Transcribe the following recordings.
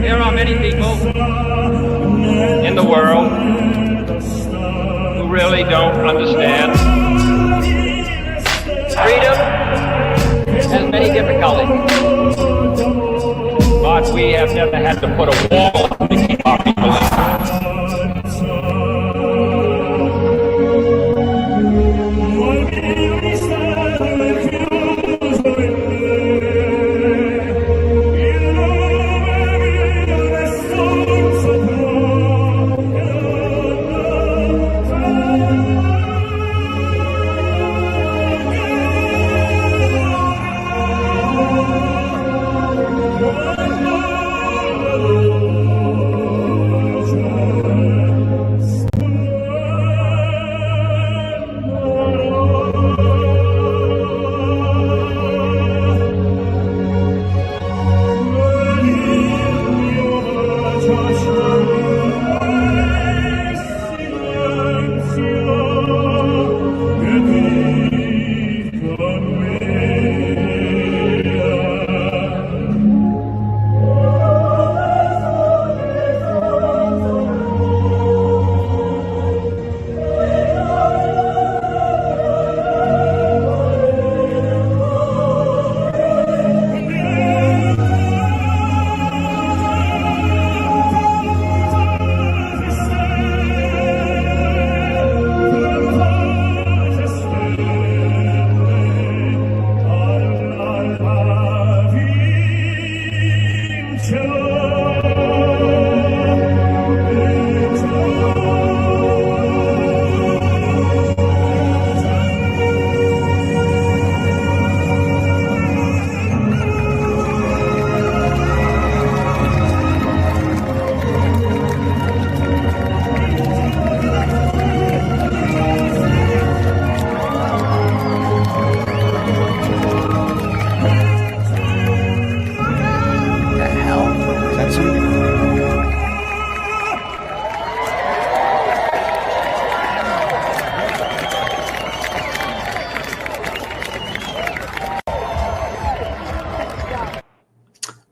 There are many people in the world who really don't understand. Freedom has many difficulties, but we have never had to put a wall up to keep our people in.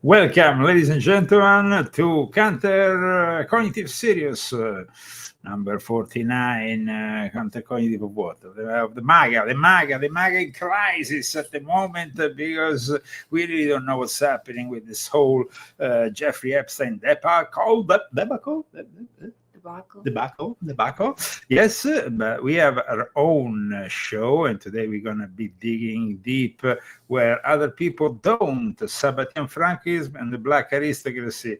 Welcome, ladies and gentlemen, to Counter Cognitive Series number 49. Counter Cognitive of what? Of the MAGA in crisis at the moment, because we really don't know what's happening with this whole Jeffrey Epstein debacle. Yes, but we have our own show, and today we're going to be digging deep where other people don't. Sabbatean Frankism and the Black Aristocracy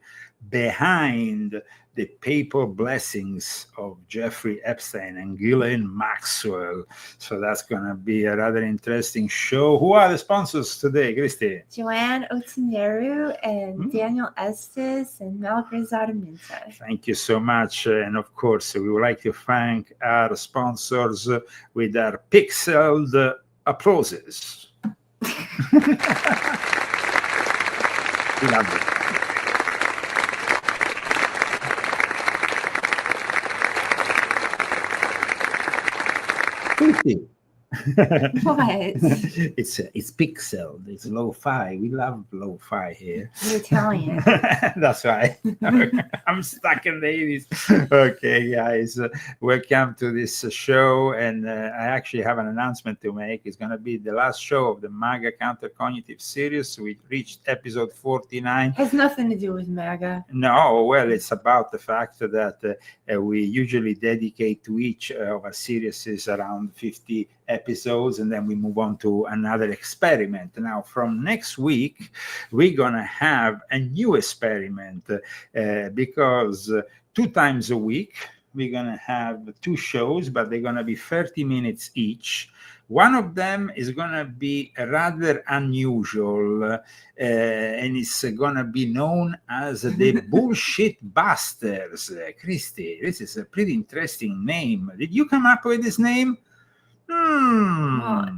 behind the papal blessings of Jeffrey Epstein and Ghislaine Maxwell. So that's going to be a rather interesting show. Who are the sponsors today, Christy? Joanne Otineru and Daniel Estes and Melgrizada Minta. Thank you so much. And of course, we would like to thank our sponsors with our pixeled applauses. We love it. What? It's pixel. It's lo-fi. We love lo-fi here. You're Italian. That's right. I'm stuck in the 80s. Okay, guys, welcome to this show. And I actually have an announcement to make. It's going to be the last show of the MAGA Counter Cognitive series. We reached episode 49. Has nothing to do with MAGA. No, well, it's about the fact that we usually dedicate to each of our series around 50 episodes, and then we move on to another experiment. Now, from next week, we're going to have a new experiment because 2 times a week, we're going to have 2 shows, but they're going to be 30 minutes each. One of them is going to be rather unusual, and it's going to be known as the Bullshit Busters. Christy, this is a pretty interesting name. Did you come up with this name?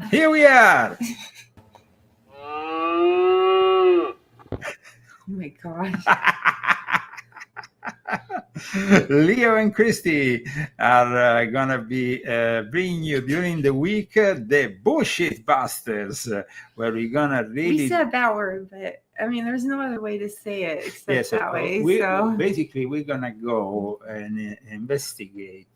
Here we are. Oh my gosh. Leo and Christy are going to be bringing you during the week the Bullshit Busters, where we're going to really... We said that word, but I mean, there's no other way to say it except Yes, that way. basically, we're gonna go and investigate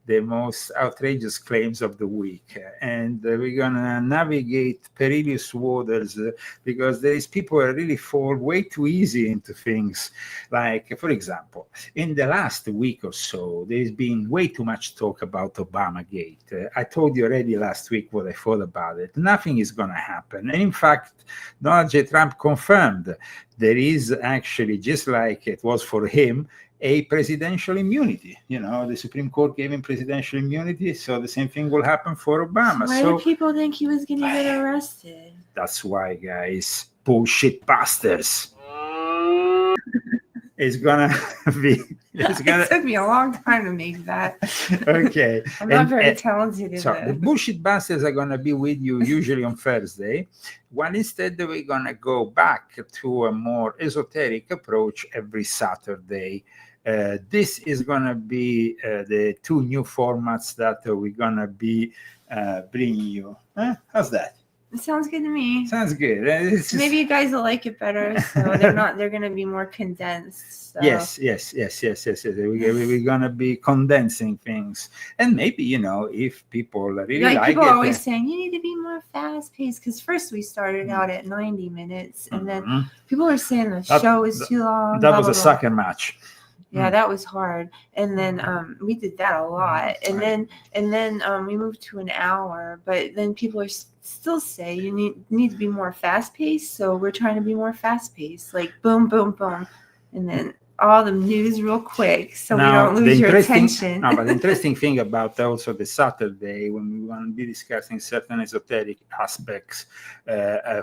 the most outrageous claims of the week, and we're gonna navigate perilous waters because there is people who really fall way too easy into things. Like, for example, in the last week or so, there's been way too much talk about Obamagate. I told you already last week what I thought about it. Nothing is gonna happen, and in fact, Donald J. Trump confirmed there is actually, just like it was for him, a presidential immunity. You know, the Supreme Court gave him presidential immunity, so the same thing will happen for Obama. Why do people think he was going to get arrested? That's why, guys, bullshit bastards. It's gonna be. It took me a long time to make that. Okay. I'm not very talented in so it. the bullshit bastards are gonna be with you usually on Thursday, while instead we're gonna go back to a more esoteric approach every Saturday. This is gonna be the two new formats that we're gonna be bringing you. How's that? It sounds good to me. Sounds good. Maybe you guys will like it better. So they're going to be more condensed. So. Yes. We're going to be condensing things. And maybe, you know, if people really like people it. Are always saying, you need to be more fast paced. Because first we started out at 90 minutes. And then people were saying the show is too long. That was a soccer match. Yeah, that was hard. And then we did that a lot. And then we moved to an hour. But then people are still say you need to be more fast paced. So we're trying to be more fast paced, like boom, boom, boom, and then all the news real quick, so now, we don't lose your attention. No, but the interesting thing about also the Saturday, when we want to be discussing certain esoteric aspects,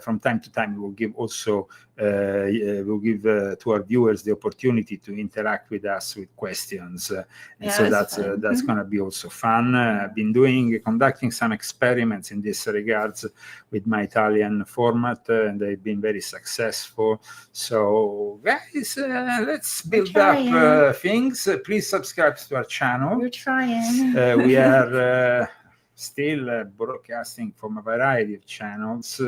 from time to time, we will give also to our viewers the opportunity to interact with us with questions, and so that's going to be also fun. I've been conducting some experiments in this regards with my Italian format, and they've been very successful. So, guys, let's build up things. Please subscribe to our channel. We're trying. We are still broadcasting from a variety of channels.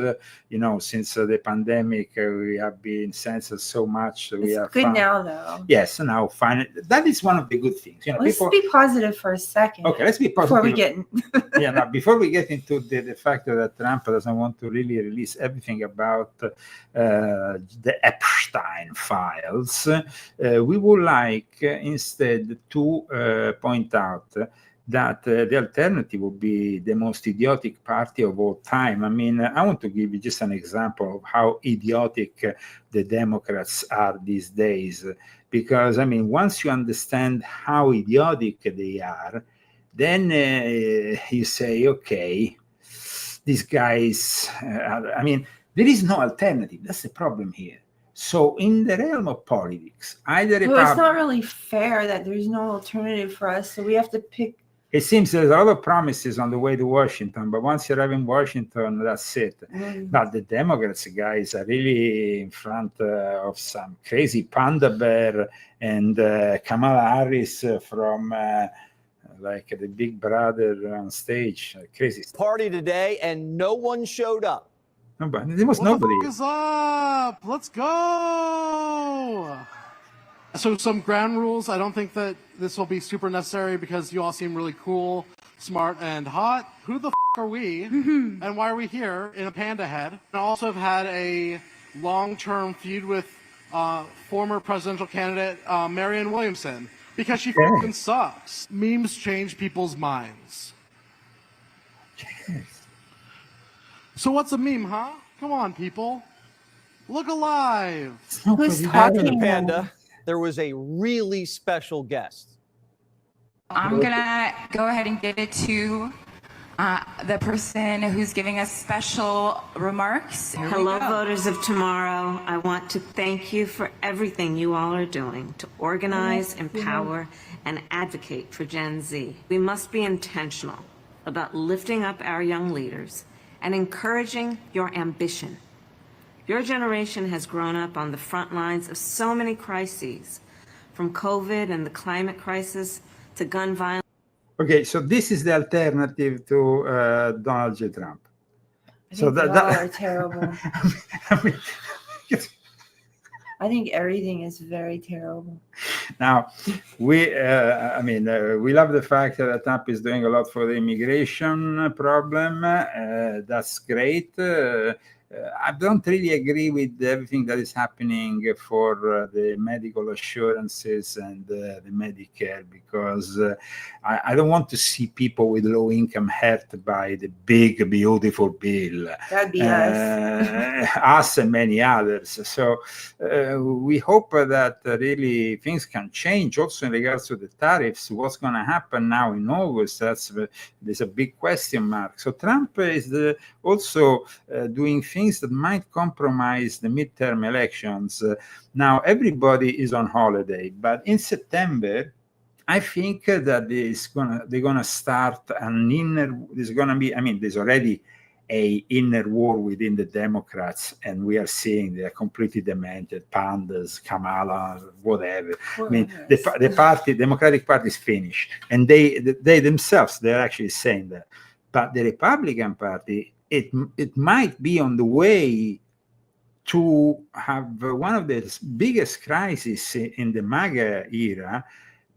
You know, since the pandemic, we have been censored so much. It's good now, though. Yes, now fine. That is one of the good things. You know, let's be positive for a second. Okay, let's be positive. Before we get before we get into the fact that Trump doesn't want to really release everything about the Epstein files, we would like instead to point out that the alternative would be the most idiotic party of all time. I mean, I want to give you just an example of how idiotic the Democrats are these days. Because, I mean, once you understand how idiotic they are, then you say, okay, these guys, I mean, there is no alternative. That's the problem here. So in the realm of politics, either it's not really fair that there's no alternative for us, so we have to pick. It seems there's a lot of promises on the way to Washington, but once you're in Washington, that's it. But the Democrats, guys, are really in front of some crazy panda bear and Kamala Harris from like the Big Brother on stage. Crazy stuff. Party today, and no one showed up. No, but there was nobody. What the fuck is up? Let's go! So some ground rules. I don't think that this will be super necessary because you all seem really cool, smart, and hot. Who the f*** are we? And why are we here in a panda head? I also have had a long-term feud with former presidential candidate Marianne Williamson because she f***ing sucks. Memes change people's minds. So what's a meme, huh? Come on, people. Look alive. Who's talking? Panda. There was a really special guest. I'm gonna go ahead and give it to the person who's giving us special remarks. Hello, voters of tomorrow. I want to thank you for everything you all are doing to organize, empower, and advocate for Gen Z. We must be intentional about lifting up our young leaders and encouraging your ambition. Your generation has grown up on the front lines of so many crises, from COVID and the climate crisis to gun violence. Okay, so this is the alternative to Donald J. Trump. I think they all are terrible. I mean, I think everything is very terrible. Now, we love the fact that Trump is doing a lot for the immigration problem. That's great. I don't really agree with everything that is happening for the medical assurances and the Medicare, because I don't want to see people with low income hurt by the big, beautiful bill. That'd be us. Us and many others. So we hope that really things can change also in regards to the tariffs. What's going to happen now in August? There's a big question mark. So Trump is also doing things that might compromise the midterm elections. Now everybody is on holiday, but in September, I think that they're gonna start an inner. There's gonna be. I mean, there's already a inner war within the Democrats, and we are seeing they're completely demented. Pandas, Kamala, whatever. I mean, the Democratic Party is finished, and they themselves, they're actually saying that. But the Republican Party, it might be on the way to have one of the biggest crises in the MAGA era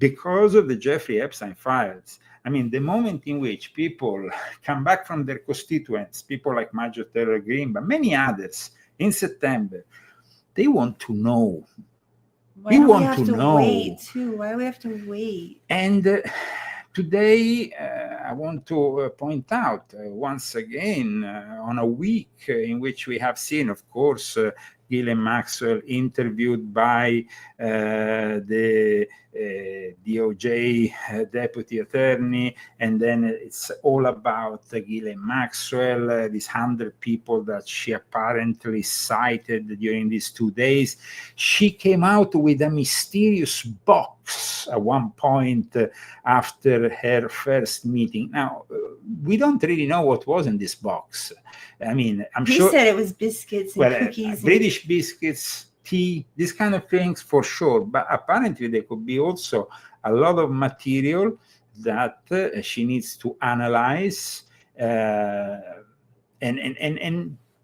because of the Jeffrey Epstein files. I mean, the moment in which people come back from their constituents, people like Major Taylor Greene, but many others, in September, they want to know. Why do we have to wait too? Why do we have to wait? And today, I want to point out once again on a week in which we have seen, of course, Ghislaine Maxwell interviewed by the DOJ deputy attorney, and then it's all about Ghislaine Maxwell, these 100 people that she apparently cited during these 2 days. She came out with a mysterious box at one point after her first meeting. Now, we don't really know what was in this box. I mean, I'm sure he said it was biscuits and cookies. British biscuits, tea, these kind of things for sure. But apparently there could be also a lot of material that she needs to analyze. And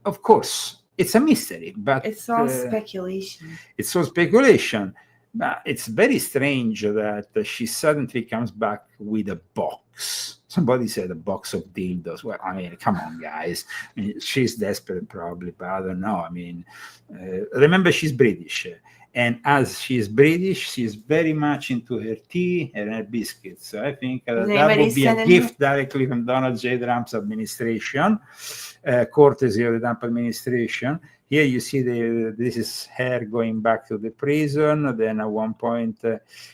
of course, it's a mystery. But it's all speculation. It's all speculation. But it's very strange that she suddenly comes back with a box. Somebody said a box of dildos. Well, I mean, come on, guys. I mean, she's desperate probably, but I don't know. I mean, remember, she's British. And as she's British, she's very much into her tea and her biscuits. So I think that would be a gift directly from Donald J. Trump's administration, courtesy of the Trump administration. Here you see this is her going back to the prison. Then at one point,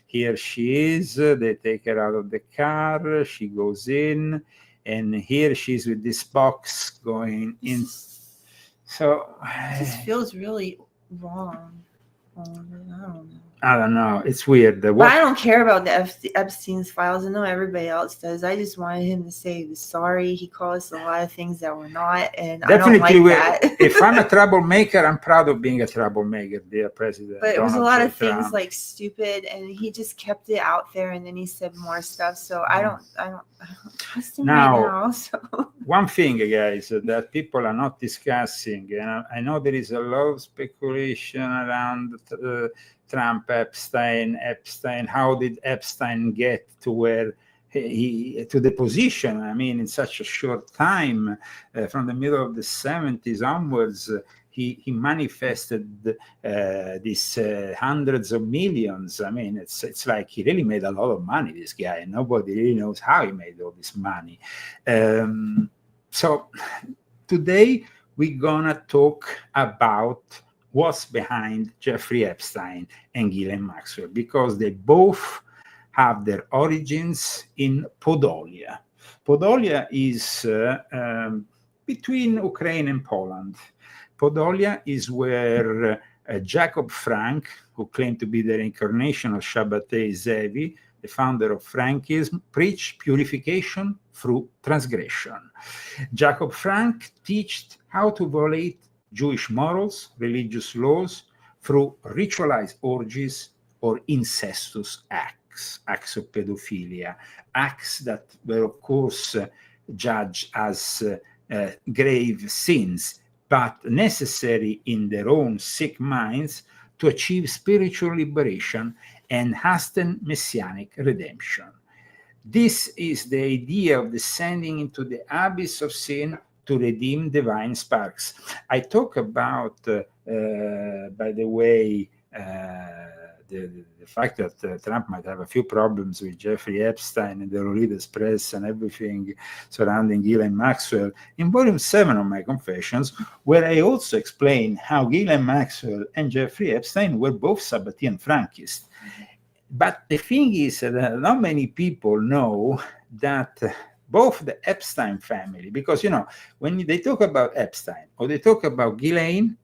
here she is. They take her out of the car. She goes in. And here she's with this box going in. So it just feels really wrong. I don't know. It's weird. But I don't care about the Epstein's files. I know everybody else does. I just wanted him to say he was sorry. He called us a lot of things that we're not, and definitely, I don't like that. If I'm a troublemaker, I'm proud of being a troublemaker, dear President. But it was a lot of things like stupid, and he just kept it out there, and then he said more stuff. So I don't trust him right now. So. One thing, guys, that people are not discussing, and I know there is a lot of speculation around Trump, Epstein. How did Epstein get to where to the position? I mean, in such a short time, from the middle of the 70s onwards, he manifested these hundreds of millions. I mean, it's like he really made a lot of money, this guy, and nobody really knows how he made all this money. So today we're gonna talk about what's behind Jeffrey Epstein and Ghislaine Maxwell, because they both have their origins in Podolia. Podolia is between Ukraine and Poland. Podolia is where Jacob Frank, who claimed to be the reincarnation of Shabbatei Zevi, the founder of Frankism, preached purification through transgression. Jacob Frank taught how to violate Jewish morals, religious laws, through ritualized orgies or incestuous acts of pedophilia, acts that were, of course, judged as grave sins, but necessary in their own sick minds to achieve spiritual liberation and hasten messianic redemption. This is the idea of descending into the abyss of sin to redeem divine sparks. I talk about, by the way, the fact that Trump might have a few problems with Jeffrey Epstein and the Robotics press and everything surrounding Ghislaine Maxwell in volume 7 of my Confessions, where I also explain how Ghislaine Maxwell and Jeffrey Epstein were both Sabbatean Frankists. But the thing is that not many people know that both the Epstein family, because, you know, when they talk about Epstein or they talk about Ghislaine,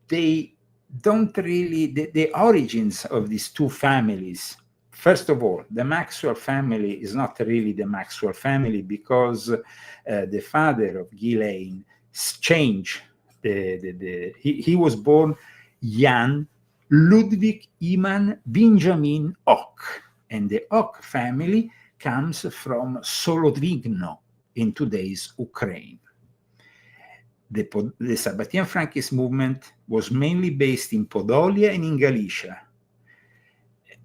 they don't really, the origins of these two families, first of all, the Maxwell family is not really the Maxwell family because the father of Ghislaine changed he was born Jan Ludwig Iman Benjamin Ock, and the Ock family comes from Solodvigno in today's Ukraine. The Sabbatean Frankist movement was mainly based in Podolia and in Galicia.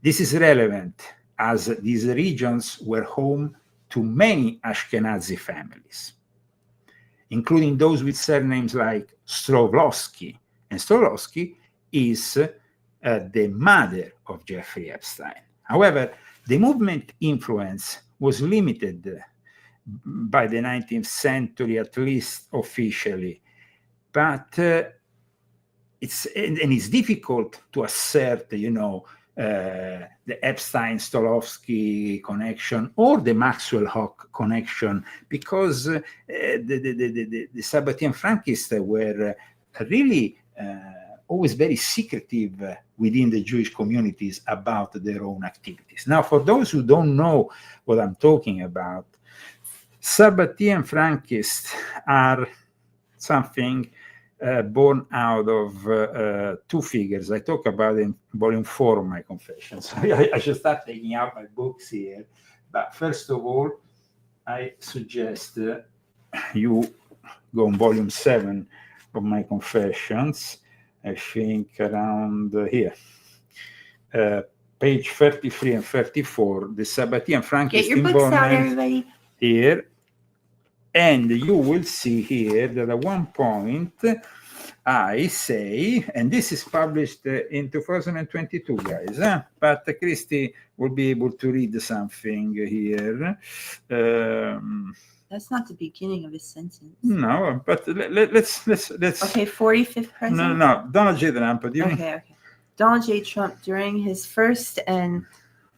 This is relevant as these regions were home to many Ashkenazi families, including those with surnames like Strovlovsky. And Strovlovsky is the mother of Jeffrey Epstein. However, the movement influence was limited by the 19th century, at least officially, but it's difficult to assert, you know, the Epstein-Stolovsky connection or the Maxwell-Hock connection, because the Sabbatean Frankists were really always very secretive within the Jewish communities about their own activities. Now, for those who don't know what I'm talking about, Sabbatean Frankists are something born out of two figures. I talk about in volume 4 of my Confessions. So I should start taking out my books here. But first of all, I suggest you go on volume 7 of my Confessions. I think around here. Page 33 and 34, the Sabbatean Frankist Get your books out, everybody. Here. And you will see here that at one point I say, and this is published in 2022, guys, but Christy will be able to read something here. That's not the beginning of a sentence. No, but let's. Okay, 45th president? No, Donald J. Trump. Okay. Donald J. Trump, during his first and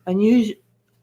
unusual...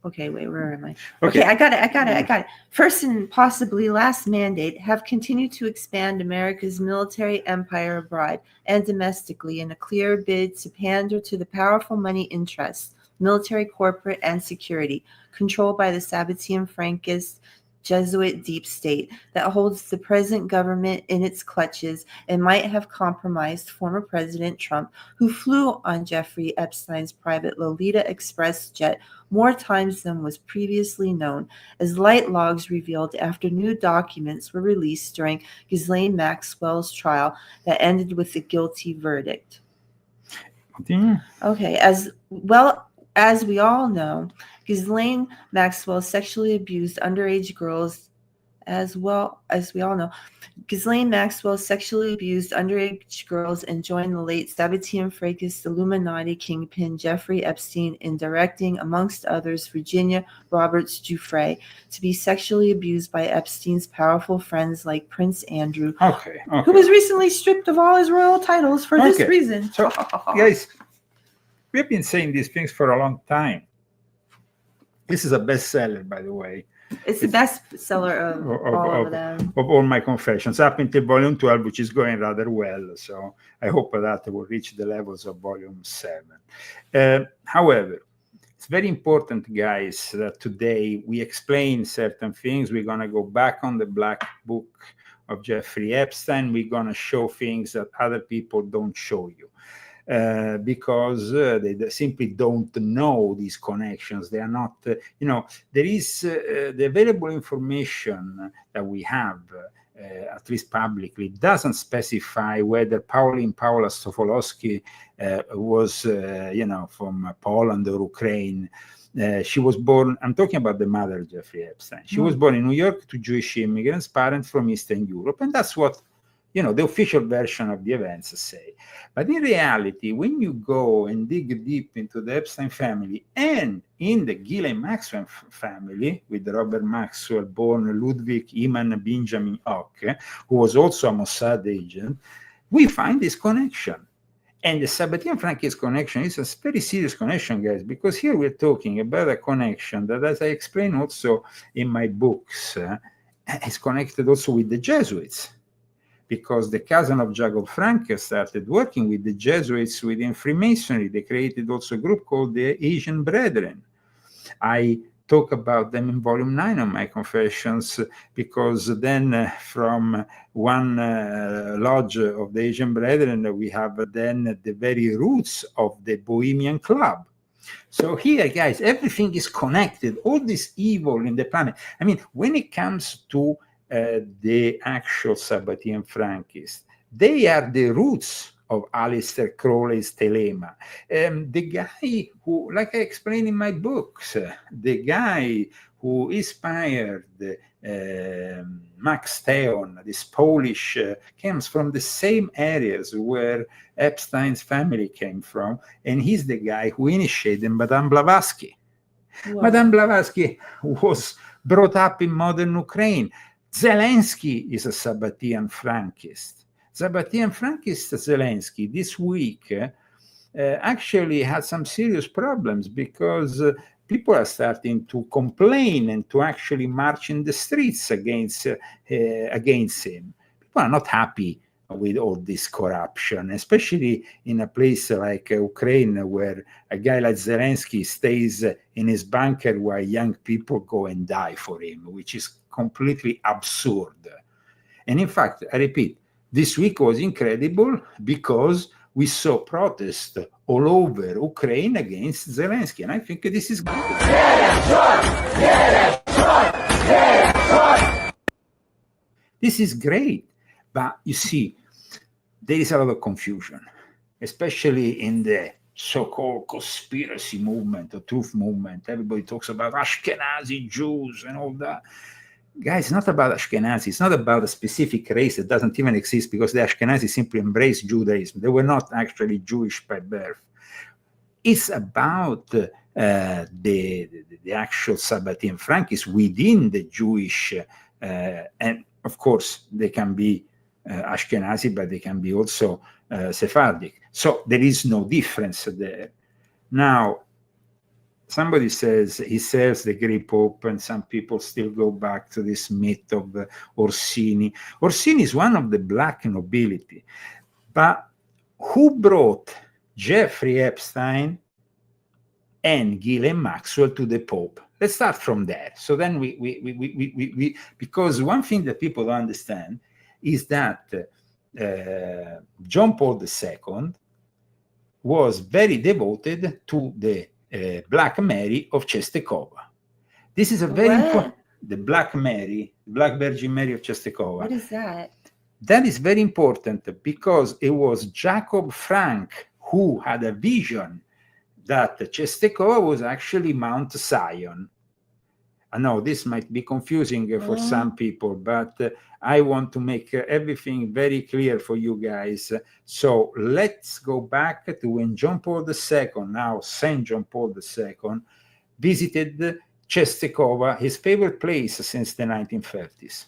Okay, wait, where am I? Okay, I got it. First and possibly last mandate have continued to expand America's military empire abroad and domestically in a clear bid to pander to the powerful money interests, military, corporate, and security, controlled by the Sabbatean Frankist Jesuit deep state that holds the present government in its clutches and might have compromised former President Trump, who flew on Jeffrey Epstein's private Lolita Express jet more times than was previously known, as light logs revealed after new documents were released during Ghislaine Maxwell's trial that ended with a guilty verdict. Okay, as well as we all know, Ghislaine Maxwell sexually abused underage girls, Ghislaine Maxwell sexually abused underage girls and joined the late Sabbatean Frankist Illuminati kingpin Jeffrey Epstein in directing, amongst others, Virginia Roberts Giuffre to be sexually abused by Epstein's powerful friends like Prince Andrew, who was recently stripped of all his royal titles for this reason. So, guys, we've been saying these things for a long time. This is a bestseller, by the way. It's the best seller of all of them. Of all my Confessions, up until volume 12, which is going rather well. So I hope that will reach the levels of volume 7. However, it's very important, guys, that today we explain certain things. We're going to go back on the black book of Jeffrey Epstein. We're going to show things that other people don't show you. Because they simply don't know these connections. They are not, there is the available information that we have at least publicly, doesn't specify whether Pauline Paula Sokolowski was, from Poland or Ukraine. She was born, I'm talking about the mother, Jeffrey Epstein. She was born in New York to Jewish immigrants, parents from Eastern Europe. And that's what, the official version of the events say. But in reality, when you go and dig deep into the Epstein family and in the Ghislaine Maxwell family, with Robert Maxwell, born Ludwig Iman Benjamin Ock, who was also a Mossad agent, we find this connection. And the Sabbatean Frankist connection is a very serious connection, guys, because here we're talking about a connection that, as I explain also in my books, is connected also with the Jesuits. Because the cousin of Jacob Frank started working with the Jesuits within Freemasonry. They created also a group called the Asian Brethren. I talk about them in volume 9 of my confessions, because then from one lodge of the Asian Brethren, we have then the very roots of the Bohemian Club. So here, guys, everything is connected, all this evil in the planet. I mean, when it comes to the actual Sabbatean Frankists, they are the roots of Aleister Crowley's Telema. The guy who, like I explained in my books, the guy who inspired Max Theon, this Polish, comes from the same areas where Epstein's family came from, and he's the guy who initiated Madame Blavatsky. Wow. Madame Blavatsky was brought up in modern Ukraine. Zelensky is a Sabbatean Frankist. Sabbatean Frankist Zelensky this week actually had some serious problems, because people are starting to complain and to actually march in the streets against him. People are not happy with all this corruption, especially in a place like Ukraine, where a guy like Zelensky stays in his bunker while young people go and die for him, which is completely absurd. And in fact, I repeat, this week was incredible because we saw protests all over Ukraine against Zelensky, and I think this is good. This is great, but you see, there is a lot of confusion, especially in the so-called conspiracy movement or truth movement. Everybody talks about Ashkenazi Jews and all that. Guys, it's not about Ashkenazi. It's not about a specific race that doesn't even exist, because the Ashkenazi simply embraced Judaism. They were not actually Jewish by birth. It's about the actual Sabbatean Frankists within the Jewish, and of course, they can be Ashkenazi, but they can be also Sephardic. So there is no difference there. Now, somebody says he serves the Greek Pope, and some people still go back to this myth of Orsini. Orsini is one of the black nobility, but who brought Jeffrey Epstein and Ghislaine Maxwell to the Pope? Let's start from there. So then we because one thing that people don't understand is that John Paul II was very devoted to the Black Mary of Czestochowa. This is a very important, the Black Mary, Black Virgin Mary of Czestochowa. What is that? That is very important, because it was Jacob Frank who had a vision that Czestochowa was actually Mount Zion. I know this might be confusing for some people, but I want to make everything very clear for you guys. So let's go back to when John Paul II, now Saint John Paul II, visited Czestochowa, his favorite place since the 1930s.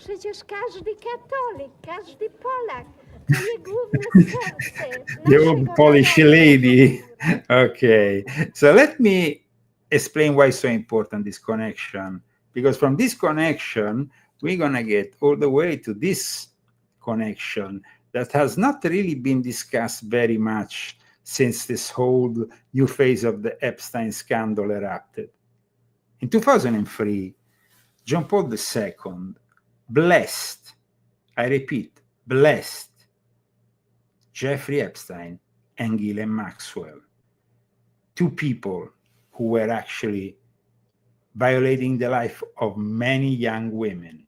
Przecież każdy katolik, każdy Polak to je główne serce The old naszego Polish narodu. lady. Okay, so let me explain why it's so important, this connection. Because from this connection, we're going to get all the way to this connection that has not really been discussed very much since this whole new phase of the Epstein scandal erupted. In 2003, John Paul II blessed, I repeat, blessed Jeffrey Epstein and Ghislaine Maxwell, two people who were actually violating the life of many young women.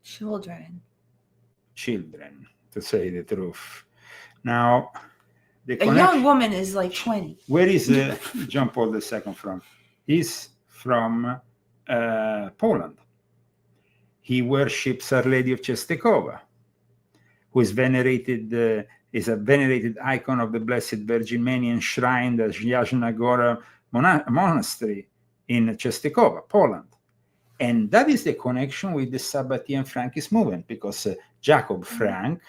Children, To say the truth. Now, the a young connection, woman is like 20. where is John Paul II from? He's from Poland. He worships Our Lady of Czestochowa, who is venerated, is a venerated icon of the Blessed Virgin Mary, enshrined at Jasna Gora Monastery in Czestochowa, Poland. And that is the connection with the Sabbatean Frankist movement, because Jacob Frank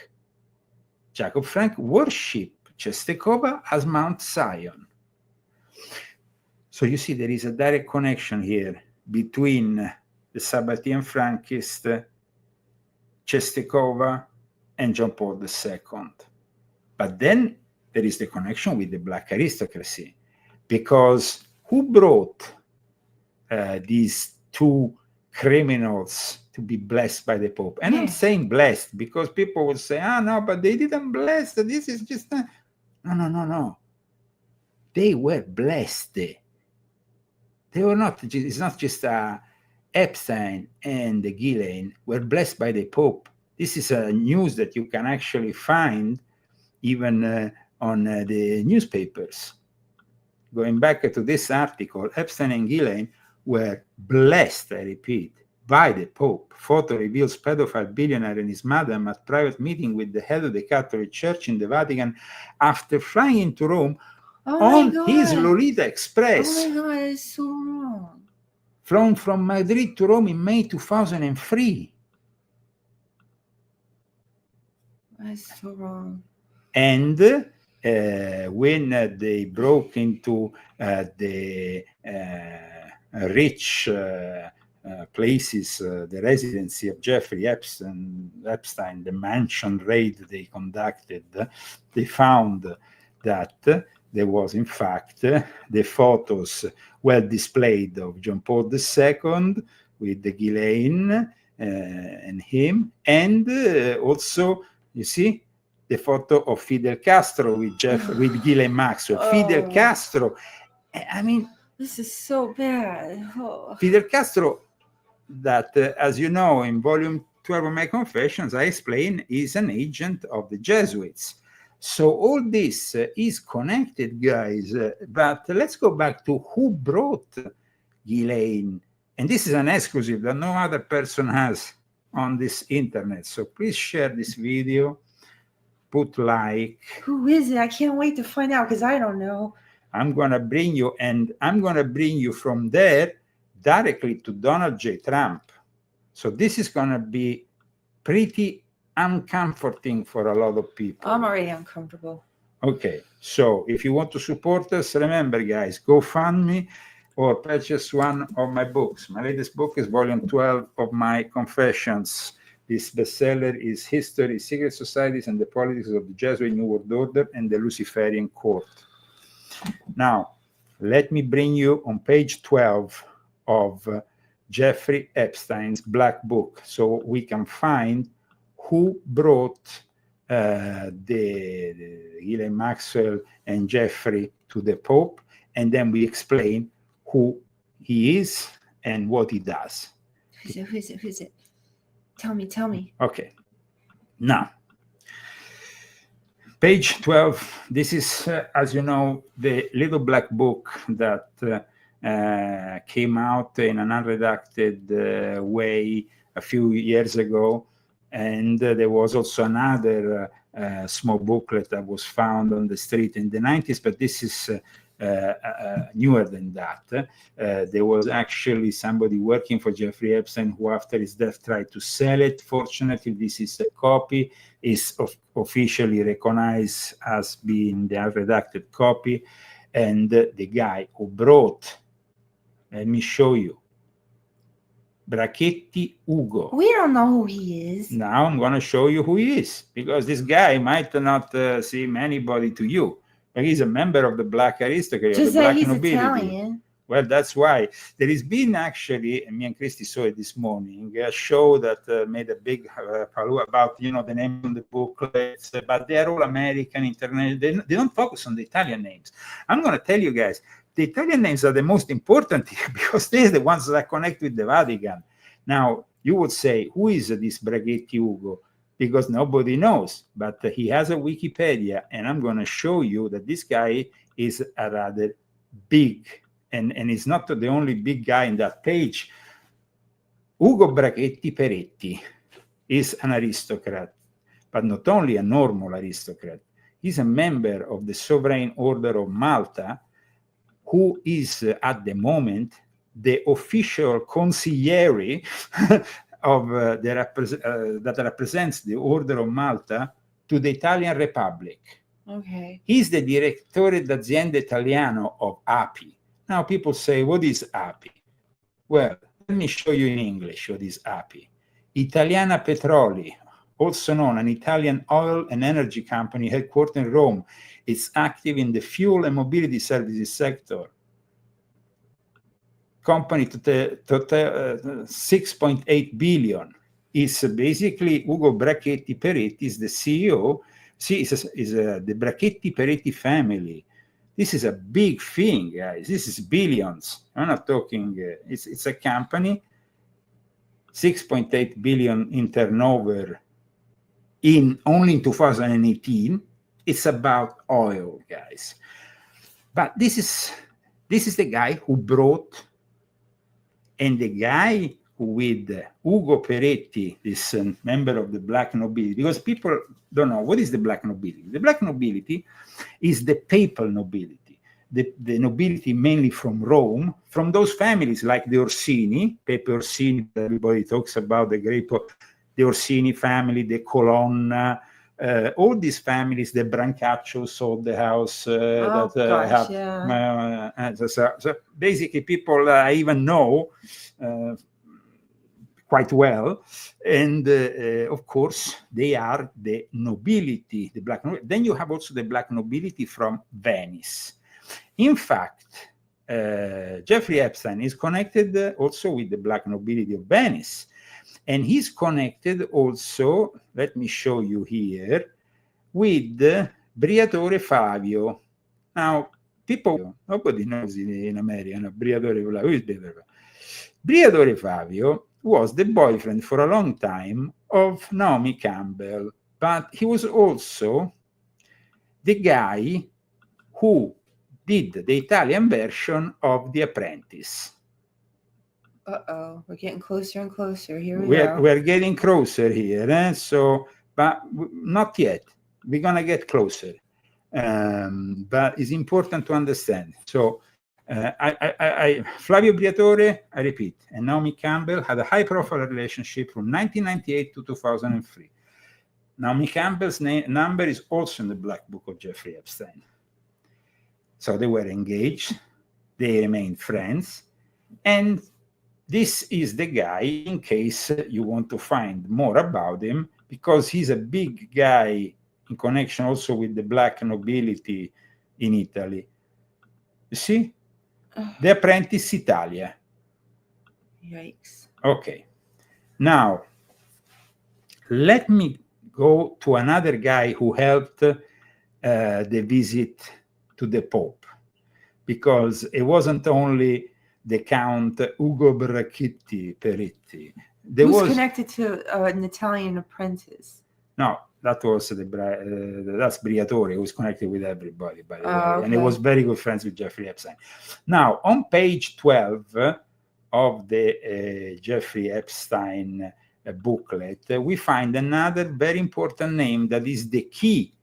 worshipped Czestochowa as Mount Zion. So you see, there is a direct connection here between the Sabbatean Frankist, Czestochowa, and John Paul II. But then there is the connection with the Black aristocracy, because who brought these two criminals to be blessed by the Pope? And I'm saying blessed because people would say, no, but they didn't bless. This is just no. They were blessed. They were not. It's not just Epstein and Ghislaine were blessed by the Pope. This is a news that you can actually find even on the newspapers. Going back to this article, Epstein and Ghislaine were blessed, I repeat, by the Pope. Photo reveals pedophile billionaire and his madam at private meeting with the head of the Catholic Church in the Vatican after flying into Rome on his Lolita Express. Oh my God, it's so wrong. Flown from Madrid to Rome in May 2003. That's so wrong. And when they broke into the rich places, the residency of Jeffrey Epstein, the mansion raid they conducted, they found that there was, in fact, the photos well displayed of John Paul II with the Ghislaine and him, and also, you see, the photo of Fidel Castro with Ghislaine Maxwell. Fidel Castro, I mean, this is so bad. Fidel Castro, that, as you know, in volume 12 of my Confessions, I explain, is an agent of the Jesuits. So all this is connected, guys. But let's go back to who brought Ghislaine. And this is an exclusive that no other person has on this internet. So please share this video. Put like. Who is it? I can't wait to find out because I don't know. I'm going to bring you, and I'm going to bring you from there directly to Donald J. Trump. So this is going to be pretty uncomforting for a lot of people. I'm already uncomfortable. Okay, so if you want to support us, remember, guys, go fund me or purchase one of my books. My latest book is volume 12 of my Confessions. This bestseller is History, Secret Societies, and the Politics of the Jesuit New World Order and the Luciferian Court. Now, let me bring you on page 12 of Jeffrey Epstein's Black Book, so we can find who brought the Ghislaine Maxwell and Jeffrey to the Pope, and then we explain who he is and what he does. Who is it? Tell me. Okay. Now, page 12, this is, as you know, the little black book that came out in an unredacted way a few years ago. And there was also another small booklet that was found on the street in the 90s, but this is newer than that. There was actually somebody working for Jeffrey Epstein who, after his death, tried to sell it. Fortunately, this is a copy, is officially recognized as being the unredacted copy. And the guy who brought, let me show you, Brachetti Ugo. We don't know who he is. Now I'm going to show you who he is, because this guy might not seem anybody to you, but he's a member of the black aristocracy, Just of the that black he's nobility. Italian. Well, that's why there has been actually, and me and Christy saw it this morning, a show that made a big paloo about, the name on the booklets, but they are all American, international. They don't focus on the Italian names. I'm going to tell you guys, the Italian names are the most important here because they're the ones that connect with the Vatican. Now, you would say, who is this Brachetti Ugo? Because nobody knows, but he has a Wikipedia, and I'm going to show you that this guy is a rather big, and he's not the only big guy in that page. Ugo Brachetti Peretti is an aristocrat, but not only a normal aristocrat. He's a member of the Sovereign Order of Malta, who is at the moment the official consigliere of that represents the Order of Malta to the Italian Republic. Okay. He's the Direttore d'Azienda Italiano of API. Now people say, what is API? Well, let me show you in English what is API. Italiana Petroli, also known an Italian oil and energy company headquartered in Rome. It's active in the fuel and mobility services sector. Company to 6.8 billion. Is basically Ugo Brachetti Peretti is the CEO. See, is the Brachetti Peretti family. This is a big thing, guys. This is billions. I'm not talking. It's a company. 6.8 billion in turnover only in 2018. It's about oil, guys. But this is the guy who brought, and the guy with Ugo Peretti, this member of the black nobility, because people don't know what is the black nobility. The black nobility is the papal nobility, the nobility mainly from Rome, from those families like the Orsini, Pepe Orsini, everybody talks about the great, the Orsini family, the Colonna, all these families, the Brancaccio sold the house so basically people I even know quite well, and of course they are the nobility, the black nobility. Then you have also the black nobility from Venice. In fact, Jeffrey Epstein is connected also with the black nobility of Venice. And he's connected also, let me show you here, with Briatore Flavio. Now, nobody knows in America, no, Briatore Flavio. Who is Briatore Flavio was the boyfriend for a long time of Naomi Campbell, but he was also the guy who did the Italian version of The Apprentice. Uh-oh, we're getting closer and closer. Here we go. We're getting closer here, so, but not yet. We're going to get closer. But it's important to understand. So, Flavio Briatore, I repeat, and Naomi Campbell had a high-profile relationship from 1998 to 2003. Naomi Campbell's number is also in the Black Book of Jeffrey Epstein. So they were engaged. They remained friends. And this is the guy, in case you want to find more about him, because he's a big guy in connection also with the black nobility in Italy. You see? The Apprentice Italia. Yikes. Okay. Now, let me go to another guy who helped the visit to the Pope, because it wasn't only the Count Ugo Brachetti Peretti. Who's connected to an Italian apprentice? No, that was that's Briatore, who was connected with everybody, by the way. Okay. And he was very good friends with Jeffrey Epstein. Now, on page 12 of the Jeffrey Epstein booklet, we find another very important name that is the key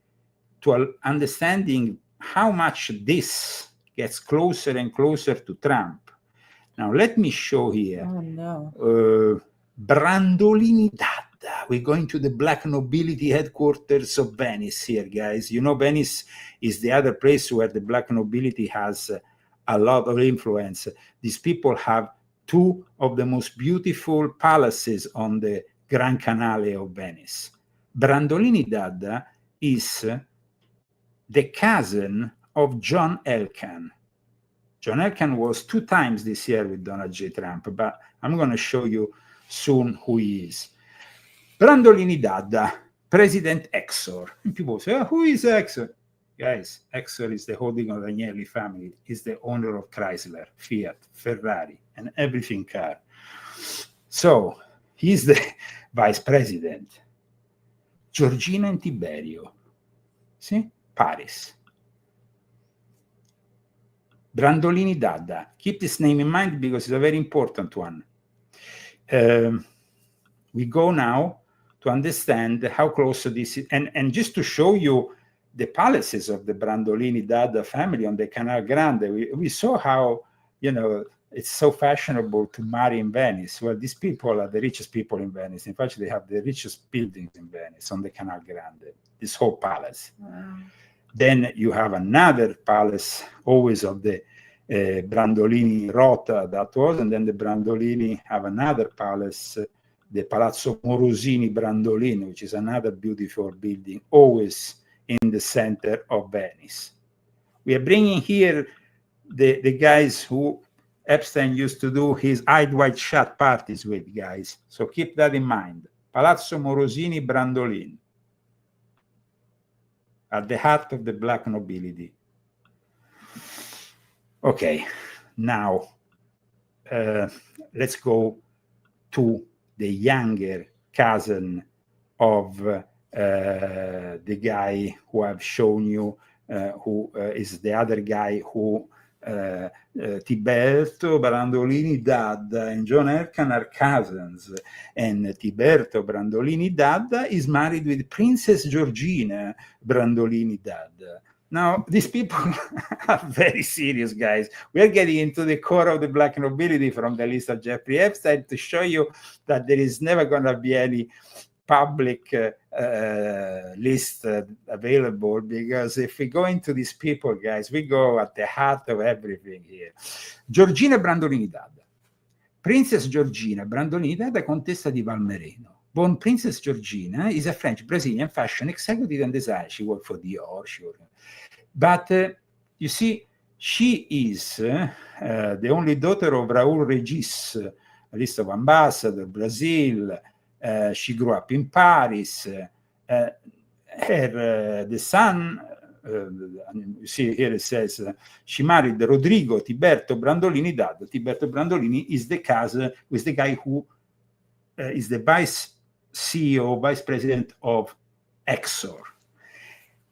to understanding how much this gets closer and closer to Trump. Now, let me show here. Oh, no. Brandolini Dada. We're going to the black nobility headquarters of Venice here, guys. You know, Venice is the other place where the black nobility has a lot of influence. These people have two of the most beautiful palaces on the Gran Canale of Venice. Brandolini Dada is the cousin of John Elkann. John Elkann was 2 times this year with Donald J. Trump, but I'm going to show you soon who he is. Brandolini Dada, President Exor. And people say, oh, who is Exor? Guys, Exor is the holding of the Agnelli family. He's the owner of Chrysler, Fiat, Ferrari, and everything car. So he's the vice president. Giorgina and Tiberio. See? Paris. Brandolini Dada. Keep this name in mind because it's a very important one. We go now to understand how close this is. And just to show you the palaces of the Brandolini Dada family on the Canal Grande, we saw how, you know, it's so fashionable to marry in Venice. Well, these people are the richest people in Venice. In fact, they have the richest buildings in Venice on the Canal Grande, this whole palace. Wow. Then you have another palace, always of the Brandolini Rota that was, and then the Brandolini have another palace, the Palazzo Morosini Brandolini, which is another beautiful building, always in the center of Venice. We are bringing here the guys who Epstein used to do his eyed wide shut parties with, guys. So keep that in mind. Palazzo Morosini Brandolini, at the heart of the black nobility. Okay, now let's go to the younger cousin of the guy who I've shown you, who is the other guy who Tiberto Brandolini Dada and John Elkann are cousins, and Tiberto Brandolini Dada is married with Princess Georgina Brandolini Dada. Now, these people are very serious, guys. We are getting into the core of the black nobility from the list of Jeffrey Epstein to show you that there is never going to be any public list available, because if we go into these people, guys, we go at the heart of everything here. Georgina Brandolini Dada. Princess Georgina Brandolini Dada, Contessa di Valmereno. Born Princess Georgina, is a French Brazilian fashion executive and designer. She worked for Dior, but you see, she is the only daughter of Raul Regis, a list of ambassador, Brazil. She grew up in Paris. The son, you see here it says, she married Rodrigo Tiberto Brandolini Dada. Tiberto Brandolini is the cousin, is the guy who is the vice president of Exor.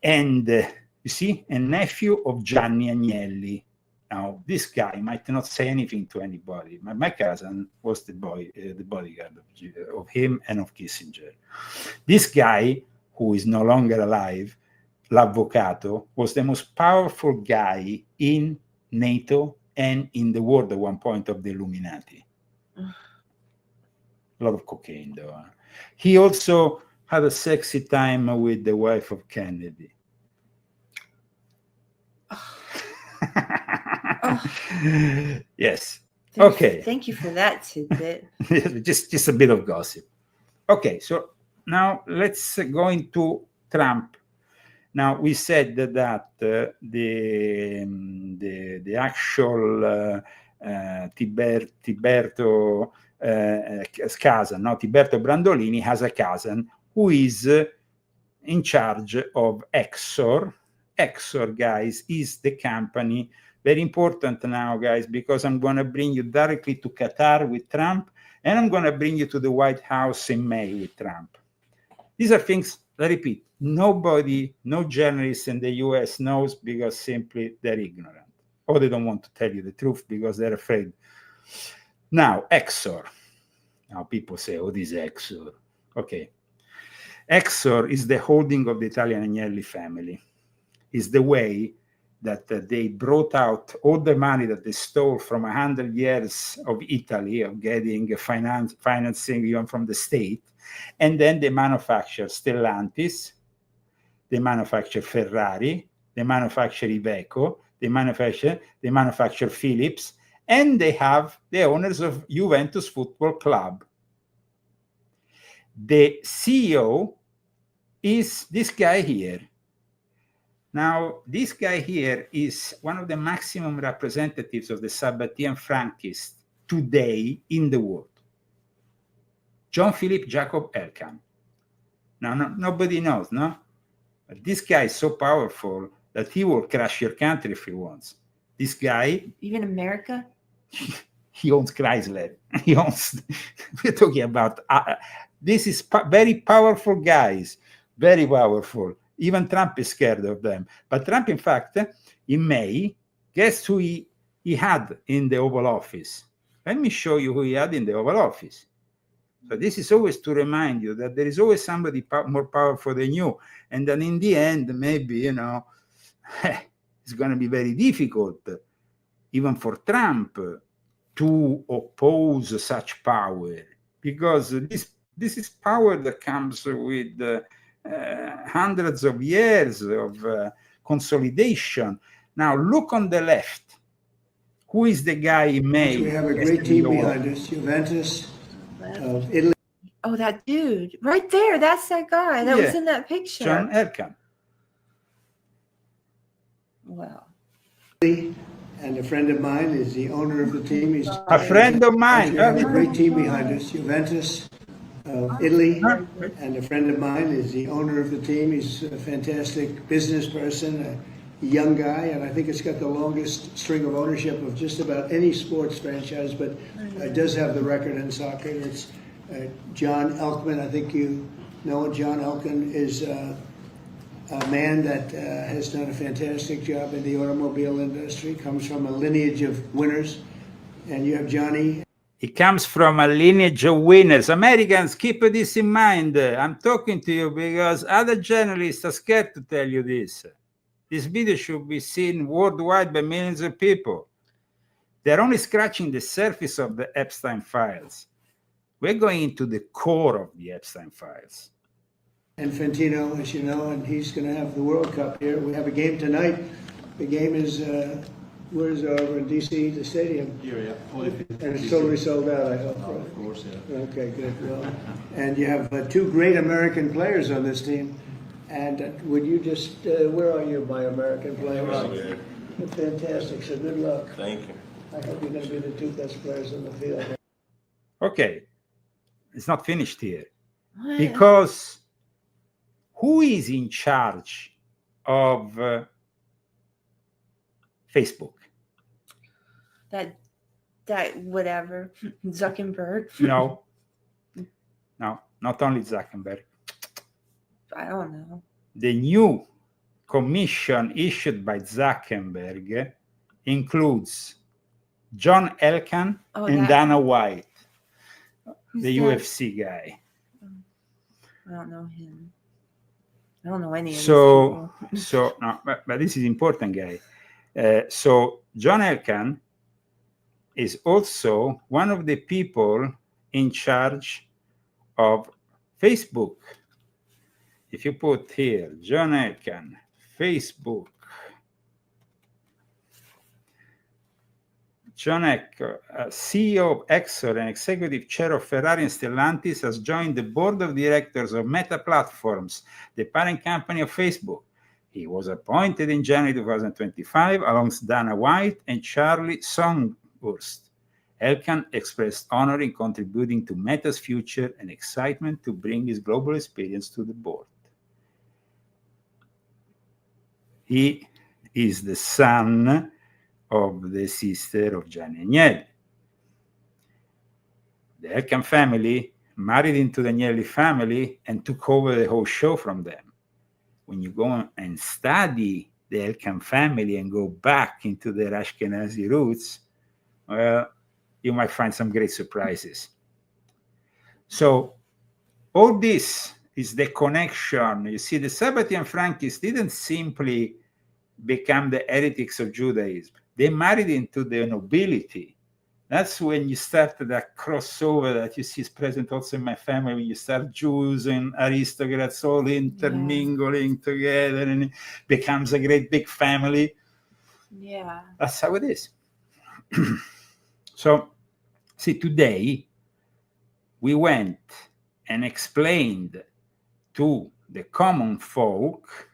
And you see, a nephew of Gianni Agnelli. Now, this guy might not say anything to anybody. My cousin was the bodyguard of him and of Kissinger. This guy, who is no longer alive, L'Avvocato, was the most powerful guy in NATO and in the world at one point of the Illuminati. A lot of cocaine, though. He also had a sexy time with the wife of Kennedy. Yes. Okay. Thank you for that tidbit. just a bit of gossip. Okay, so now let's go into Trump. Now we said that the actual Tiberto cousin, no, Tiberto Brandolini has a cousin who is in charge of Exor. Exor, guys, is the company. Very important now, guys, because I'm going to bring you directly to Qatar with Trump, and I'm going to bring you to the White House in May with Trump. These are things, I repeat, nobody, no journalist in the US knows, because simply they're ignorant, or they don't want to tell you the truth because they're afraid. Now, Exor. Now people say, oh, this Exor. Okay. Exor is the holding of the Italian Agnelli family. Is the way that they brought out all the money that they stole from 100 years of Italy, of getting financing even from the state, and then they manufacture Stellantis, they manufacture Ferrari, they manufacture Iveco, they manufacture Philips, and they have the owners of Juventus Football Club. The CEO is this guy here. Now, this guy here is one of the maximum representatives of the Sabbatean Frankists today in the world. John Philip Jacob Elkann. Now, nobody knows, no? But this guy is so powerful that he will crash your country if he wants. This guy... Even America? He owns Chrysler. He owns... We're talking about... this is very powerful guys. Very powerful. Even Trump is scared of them. But Trump, in fact, in May, guess who he had in the Oval Office? Let me show you who he had in the Oval Office. So this is always to remind you that there is always somebody more powerful than you. And then in the end, maybe, it's going to be very difficult, even for Trump, to oppose such power. Because this is power that comes with... hundreds of years of consolidation. Now look on the left. Who is the guy in May? We have a great team behind us. Juventus of Italy. Oh, that dude right there. That's that guy that was in that picture. John Elkann. Wow. And a friend of mine is the owner of the team. He's a friend of mine. We have a great team behind us. Juventus of Italy, and a friend of mine is the owner of the team. He's a fantastic business person, a young guy, and I think it's got the longest string of ownership of just about any sports franchise, but it does have the record in soccer. It's John Elkann. I think you know John Elkann is a man that has done a fantastic job in the automobile industry, comes from a lineage of winners, and you have Johnny. He comes from a lineage of winners. Americans, keep this in mind. I'm talking to you because other journalists are scared to tell you this. This video should be seen worldwide by millions of people. They're only scratching the surface of the Epstein files. We're going into the core of the Epstein files. Infantino, as you know, and he's going to have the World Cup here. We have a game tonight. The game is... where's over in D.C., the stadium? Yeah. And it's totally sold out, I hope. Oh, of course, yeah. Okay, good. Well, and you have two great American players on this team. And would you just, where are you, my American players? You're fantastic, so good luck. Thank you. I hope you're going to be the two best players in the field. Okay, it's not finished here. Because who is in charge of Facebook? That whatever Zuckerberg. No, not only Zuckerberg. I don't know. The new commission issued by Zuckerberg includes John Elkann and Dana White, the UFC guy. I don't know him. I don't know any of these people. But this is important, guy. So John Elkann is also one of the people in charge of Facebook. If you put here, John Elkann, Facebook. John Elkann, CEO of Exor and executive chair of Ferrari and Stellantis, has joined the board of directors of Meta Platforms, the parent company of Facebook. He was appointed in January 2025 alongside Dana White and Charlie Songhurst. Elkann expressed honor in contributing to Meta's future and excitement to bring his global experience to the board. He is the son of the sister of Gianni Agnelli. The Elkann family married into the Agnelli family and took over the whole show from them. When you go and study the Elkann family and go back into their Ashkenazi roots, well, you might find some great surprises. So all this is the connection. You see, the Sabbatean Frankists didn't simply become the heretics of Judaism. They married into the nobility. That's when you start that crossover that you see is present also in my family, when you start Jews and aristocrats all intermingling together, and it becomes a great big family. Yeah. That's how it is. So, see, today we went and explained to the common folk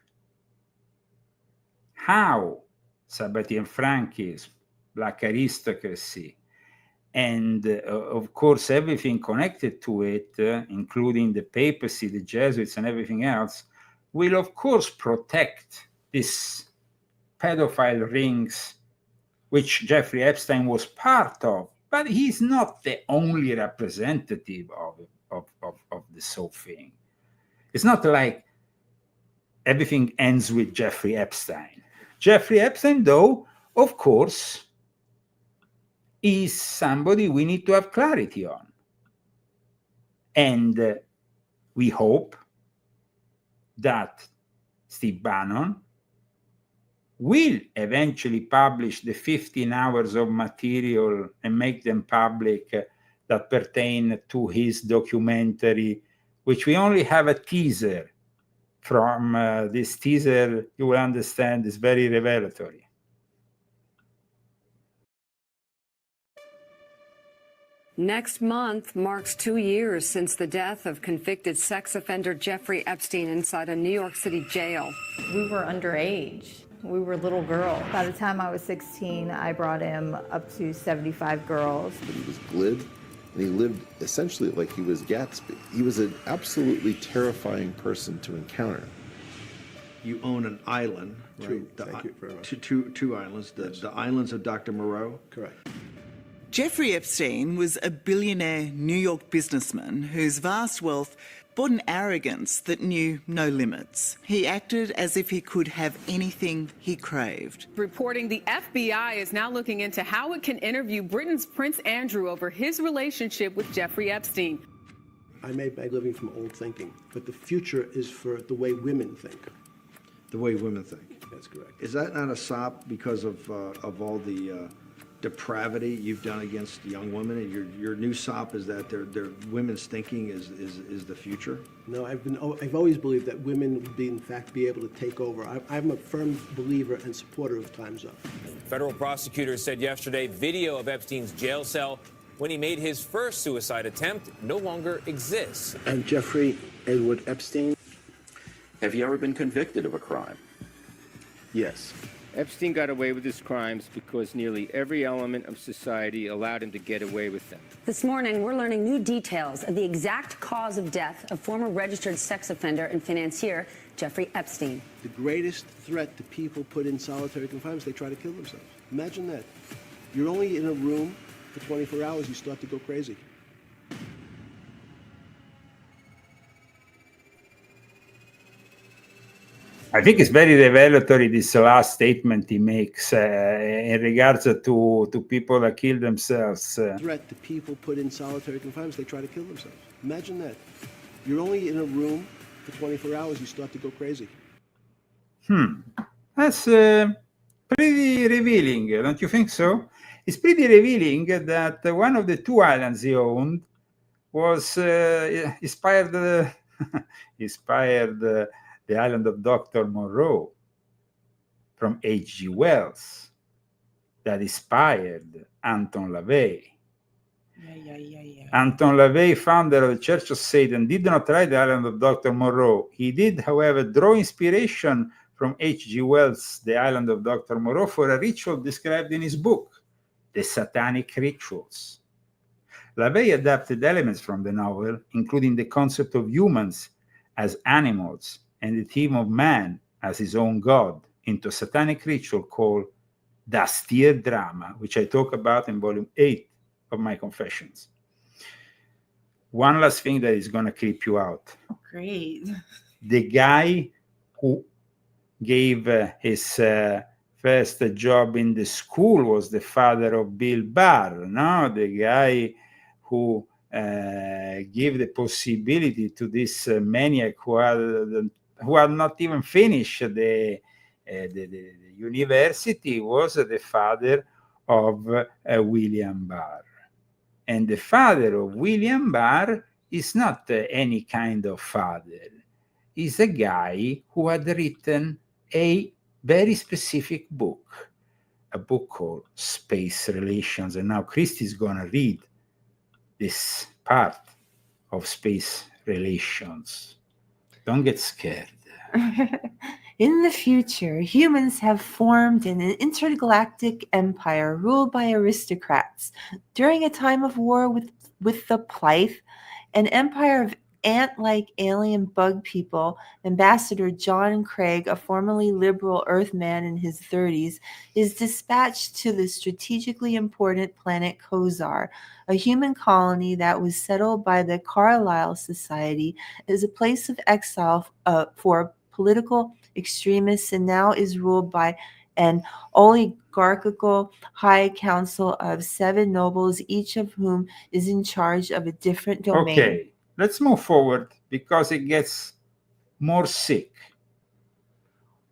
how Sabbatean Frankism, Black Aristocracy, and of course everything connected to it, including the papacy, the Jesuits, and everything else, will of course protect these pedophile rings, which Jeffrey Epstein was part of, but he's not the only representative of this whole thing. It's not like everything ends with Jeffrey Epstein. Jeffrey Epstein, though, of course, is somebody we need to have clarity on. And we hope that Steve Bannon will eventually publish the 15 hours of material and make them public that pertain to his documentary, which we only have a teaser from. This teaser, you will understand, is very revelatory. Next month marks 2 years since the death of convicted sex offender Jeffrey Epstein inside a New York City jail. We were underage. We were little girls. By the time I was 16, I brought him up to 75 girls. He was glib, and he lived essentially like he was Gatsby. He was an absolutely terrifying person to encounter. You own an island, right? True. Thank you very much. Two islands, the islands of Dr. Moreau. Correct. Jeffrey Epstein was a billionaire New York businessman whose vast wealth brought an arrogance that knew no limits. He acted as if he could have anything he craved. Reporting the FBI is now looking into how it can interview Britain's Prince Andrew over his relationship with Jeffrey Epstein. I made my living from old thinking, but the future is for the way women think. The way women think. That's correct. Is that not a sop because of all the depravity you've done against young women, and your new sop is that their women's thinking is the future? No, I've always believed that women would in fact be able to take over. I'm a firm believer and supporter of Time's Up. Federal prosecutors said yesterday video of Epstein's jail cell when he made his first suicide attempt no longer exists. And Jeffrey Edward Epstein. Have you ever been convicted of a crime? Yes. Epstein got away with his crimes because nearly every element of society allowed him to get away with them. This morning, we're learning new details of the exact cause of death of former registered sex offender and financier Jeffrey Epstein. The greatest threat to people put in solitary confinement is they try to kill themselves. Imagine that. You're only in a room for 24 hours, you start to go crazy. I think it's very revelatory, this last statement he makes in regards to people that kill themselves. Threat to people put in solitary confinement, they try to kill themselves. Imagine that. You're only in a room for 24 hours, you start to go crazy. That's pretty revealing, don't you think so? It's pretty revealing that one of the two islands he owned was inspired the island of Dr. Moreau from H.G. Wells that inspired Anton LaVey. Anton LaVey, founder of the Church of Satan, did not write the island of Dr. Moreau. He did, however, draw inspiration from H.G. Wells' The Island of Dr. Moreau for a ritual described in his book, The Satanic Rituals. LaVey adapted elements from the novel, including the concept of humans as animals and the theme of man as his own god, into a satanic ritual called Das Tierdrama, which I talk about in volume 8 of my Confessions. One last thing that is going to creep you out. Great. The guy who gave his first job in the school was the father of Bill Barr, no? The guy who gave the possibility to this maniac who had not even finished the the university was the father of William Barr. And the father of William Barr is not any kind of father. He's a guy who had written a very specific book, a book called Space Relations. And now Christy is going to read this part of Space Relations. Don't get scared. In the future, humans have formed an intergalactic empire ruled by aristocrats. During a time of war with the Plyth, an empire of ant-like alien bug people, Ambassador John Craig, a formerly liberal Earthman in his 30s, is dispatched to the strategically important planet Kozar, a human colony that was settled by the Carlisle Society as a place of exile for political extremists, and now is ruled by an oligarchical high council of 7 nobles, each of whom is in charge of a different domain. Okay, let's move forward because it gets more sick.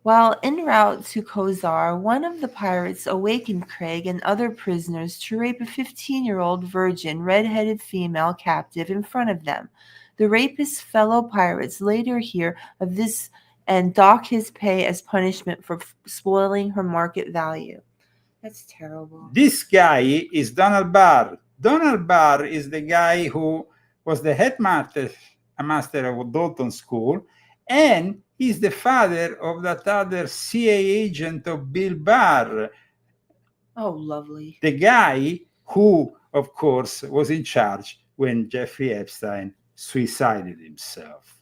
While en route to Kozar, one of the pirates awakened Craig and other prisoners to rape a 15-year-old virgin, red-headed female captive in front of them. The rapist's fellow pirates later hear of this and dock his pay as punishment for spoiling her market value. That's terrible. This guy is Donald Barr. Donald Barr is the guy who was the headmaster of Dalton School, and he's the father of that other CIA agent of Bill Barr. Oh, lovely. The guy who, of course, was in charge when Jeffrey Epstein suicided himself.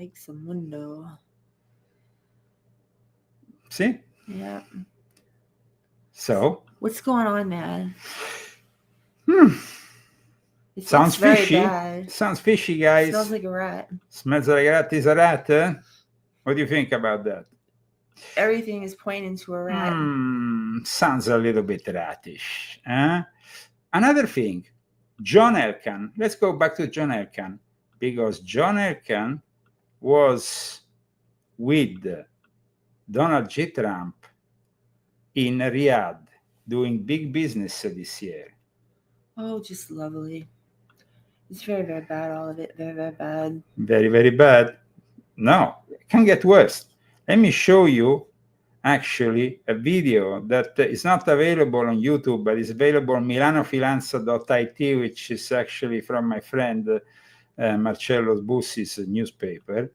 Yikes, mundo. See? Yeah. So? What's going on, man? It Sounds very fishy. bad. Sounds fishy, guys. Smells like a rat. Smells like a rat is a rat, eh? What do you think about that? Everything is pointing to a rat. Sounds a little bit ratish. Another thing, John Elkann. Let's go back to John Elkann, because John Elkann was with Donald J. Trump in Riyadh doing big business this year. Oh, just lovely. It's very, very bad, all of it. Very, very bad. Very, very bad. No, it can get worse. Let me show you actually a video that is not available on YouTube, but is available on milanofinanza.it, which is actually from my friend Marcello Bussi's newspaper.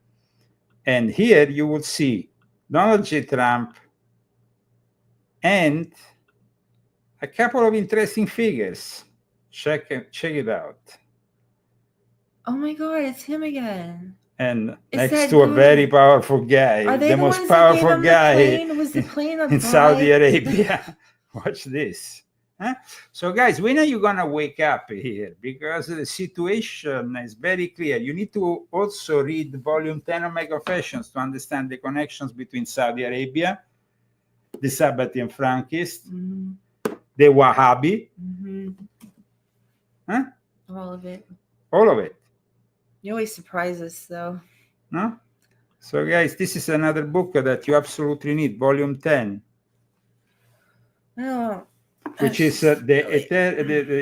And here you will see Donald J. Trump and a couple of interesting figures. Check it out. Oh my God, it's him again. And Is next that to a good? very powerful guy, Are they the the most ones that gave powerful him the guy plane? Was the plane a in bribe? Saudi Arabia. Watch this. Huh? So, guys, when are you going to wake up here? Because the situation is very clear. You need to also read Volume 10 of my Confessions to understand the connections between Saudi Arabia, the Sabbatean Frankists, the Wahhabi. Huh? All of it. All of it. You always surprise us, though. No? So, guys, this is another book that you absolutely need, Volume 10. Oh, which is the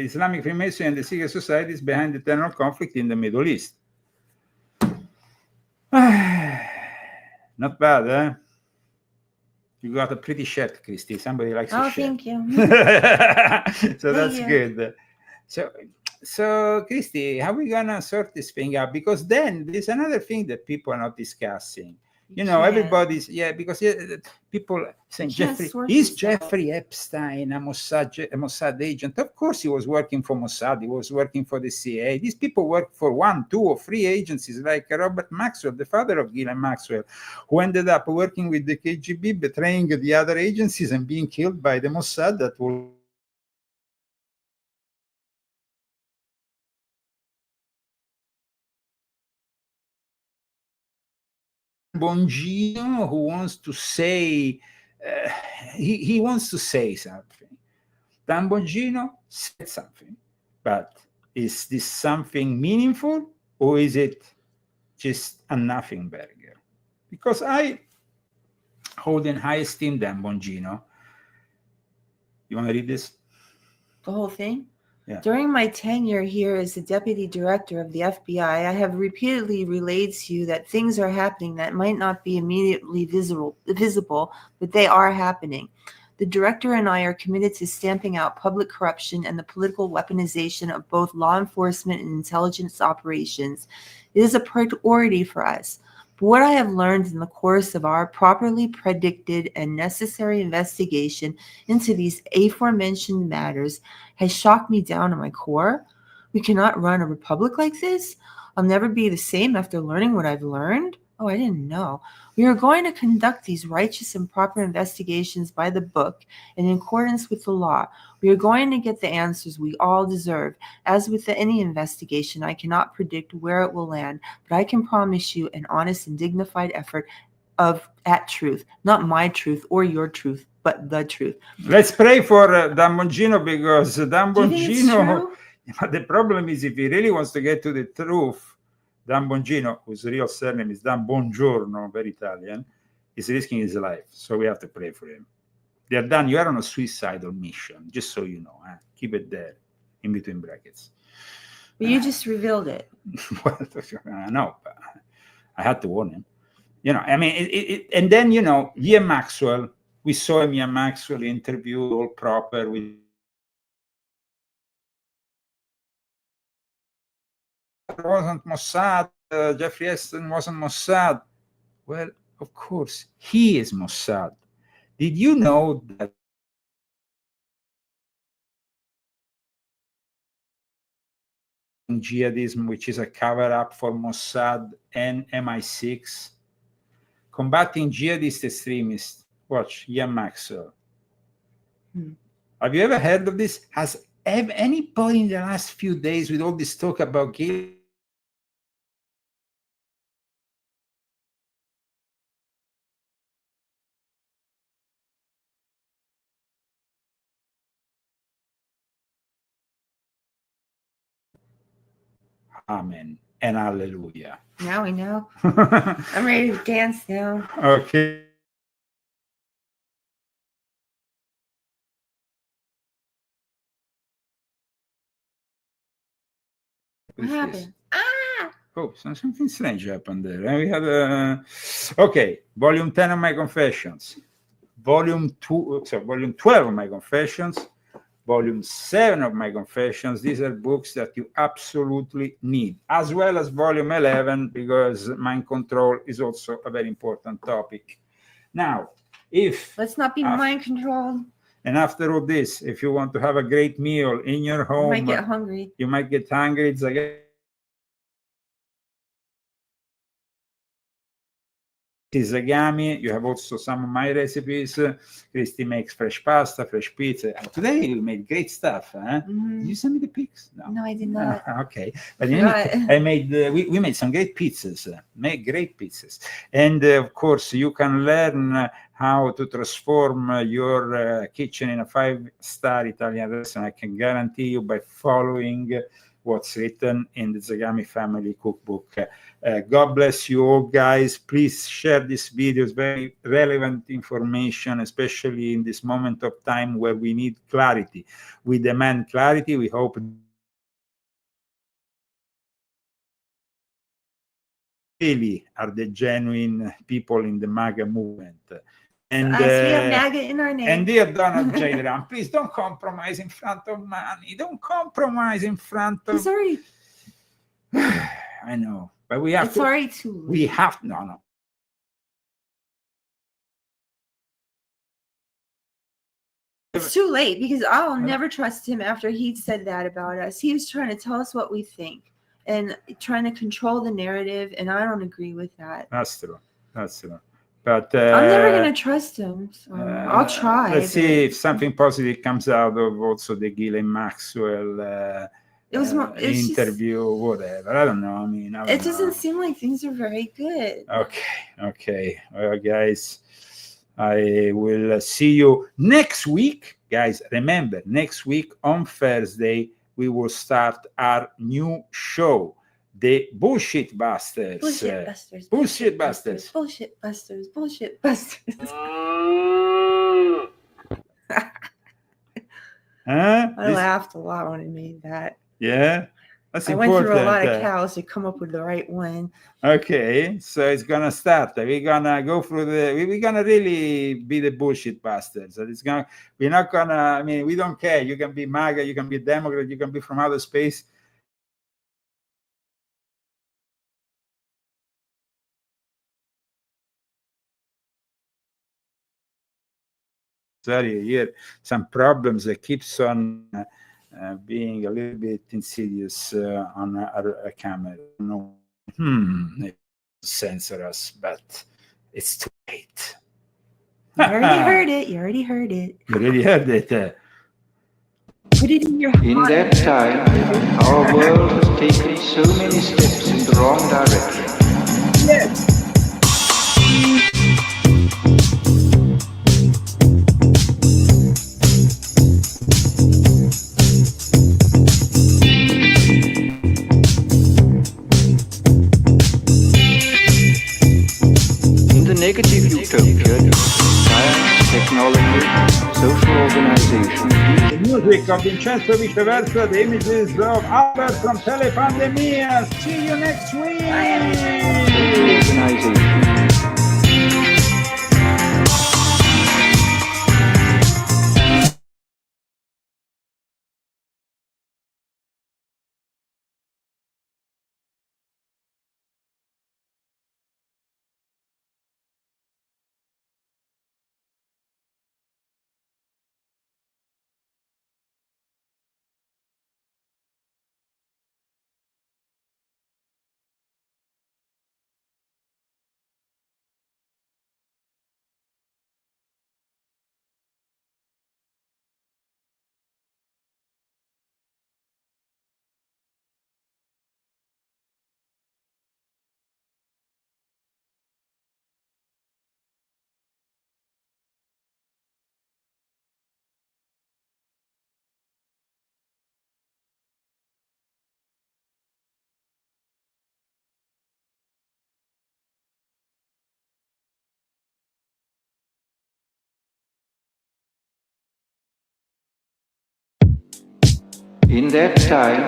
Islamic Freemasonry and the secret societies behind the eternal conflict in the Middle East. Not bad, eh? You got a pretty shirt, Christy. Somebody likes a shirt. Thank you. So that's good. So, Christy, how are we going to sort this thing out? Because then there's another thing that people are not discussing. You know, everybody's, because people saying, Jeffrey Epstein a Mossad agent? Of course he was working for Mossad, he was working for the CIA. These people worked for 1, 2, or 3 agencies, like Robert Maxwell, the father of Ghislaine Maxwell, who ended up working with the KGB, betraying the other agencies and being killed by the Mossad that will Bongino, who wants to say he wants to say something. Dan Bongino said something, but is this something meaningful, or is it just a nothing burger? Because I hold in high esteem Dan Bongino. You want to read this? The whole thing? Yeah. During my tenure here as the deputy director of the FBI, I have repeatedly relayed to you that things are happening that might not be immediately visible, but they are happening. The director and I are committed to stamping out public corruption and the political weaponization of both law enforcement and intelligence operations. It is a priority for us. But what I have learned in the course of our properly predicted and necessary investigation into these aforementioned matters has shocked me down to my core. We cannot run a republic like this. I'll never be the same after learning what I've learned. Oh, I didn't know. We are going to conduct these righteous and proper investigations by the book and in accordance with the law. We are going to get the answers we all deserve. As with any investigation, I cannot predict where it will land, but I can promise you an honest and dignified effort at truth. Not my truth or your truth, but the truth. Let's pray for Dan Bongino, because Dan Do you think it's Bongino, true? the problem is, if he really wants to get to the truth, Dan Bongino, whose real surname is Dan Bongiorno, very Italian, is risking his life. So we have to pray for him. Dear Dan, you are on a suicidal mission, just so you know. Keep it there, in between brackets. But you just revealed it. Well, I know, but I had to warn him. You know, I mean, and then, you know, Ian Maxwell, we saw him, Ian Maxwell interview, all proper with. Wasn't Mossad, Jeffrey Epstein wasn't Mossad. Well, of course, he is Mossad. Did you know that jihadism, which is a cover-up for Mossad and MI6, combating jihadist extremists? Watch, Ian Maxwell. Have you ever heard of this? Have anybody in the last few days, with all this talk about gay, Amen and Hallelujah. Now we know. I'm ready to dance now. Okay. What happened? Oh, something strange happened there. We had okay, volume 10 of my confessions, volume 12 of my confessions, volume 7 of my confessions. These are books that you absolutely need, as well as volume 11, because mind control is also a very important topic. Now, let's not be mind controlled. And after all this, if you want to have a great meal in your home, You might get hungry. You might get hungry. It's again. Zagami, you have also some of my recipes. Christy makes fresh pasta, fresh pizza. Today we made great stuff. Did you send me the pics? No, I did not. Okay, but I made. We made some great pizzas. Made great pizzas, and of course you can learn how to transform your kitchen in a 5-star Italian restaurant. I can guarantee you by following what's written in the Zagami family cookbook. God bless you all, guys. Please share this video. It's very relevant information, especially in this moment of time where we need clarity. We demand clarity. We hope really are the genuine people in the MAGA movement. And we have MAGA in our name. And dear Donald J. Trump, please don't compromise in front of money. Don't compromise in front of. It's already. I know, but we have. It's already too late. We have no. It's too late, because I'll never trust him after he said that about us. He was trying to tell us what we think and trying to control the narrative, and I don't agree with that. That's true. That's true. But I'm never going to trust him. So I'll try. Let's see if something positive comes out of also the Ghislaine Maxwell interview, whatever. I don't know. I mean, it doesn't seem like things are very good. Okay. Well, guys, I will see you next week. Guys, remember, next week on Thursday, we will start our new show. the bullshit busters. Bullshit busters. Bullshit busters. Bullshit busters. Bullshit busters. Huh? I laughed a lot when I made that. Yeah, that's I important. went through a lot of cows to come up with the right one. Okay, so it's gonna start. We're gonna go through we're gonna really be the bullshit bastards. We're not gonna. I mean, we don't care. You can be MAGA, you can be Democrat, you can be from outer space. Sorry, here some problems that keeps on being a little bit insidious on our camera. No, censor us, but it's too late. You already heard it. You already heard it. You already heard it. Put it in your In that time, our world has taken so many steps in the wrong direction. Yes. Negative utopia, science, technology, social organization. The music of Vincenzo Viceversa, the images of Albert from Telepandemia. See you next week. Organization. In that time,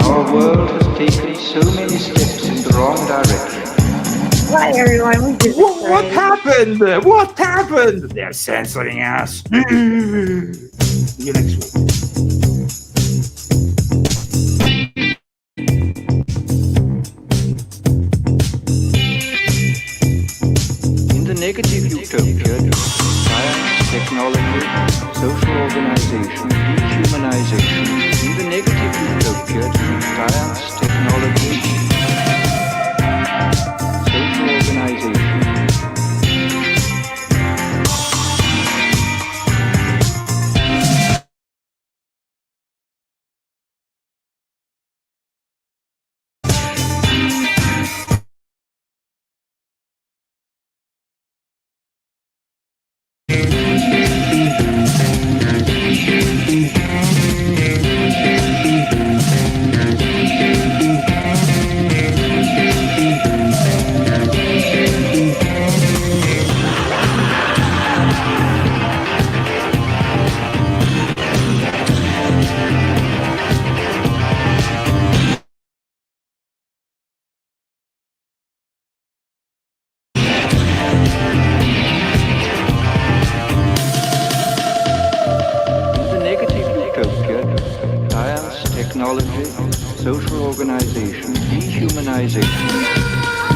our world has taken so many steps in the wrong direction. Hi everyone, we did What happened? What happened? They're censoring us. See you next week. In the negative utopia, science, technology, social organization, dehumanization. In the negative utopia, science, technology, social organization. Technology, social organization, dehumanization.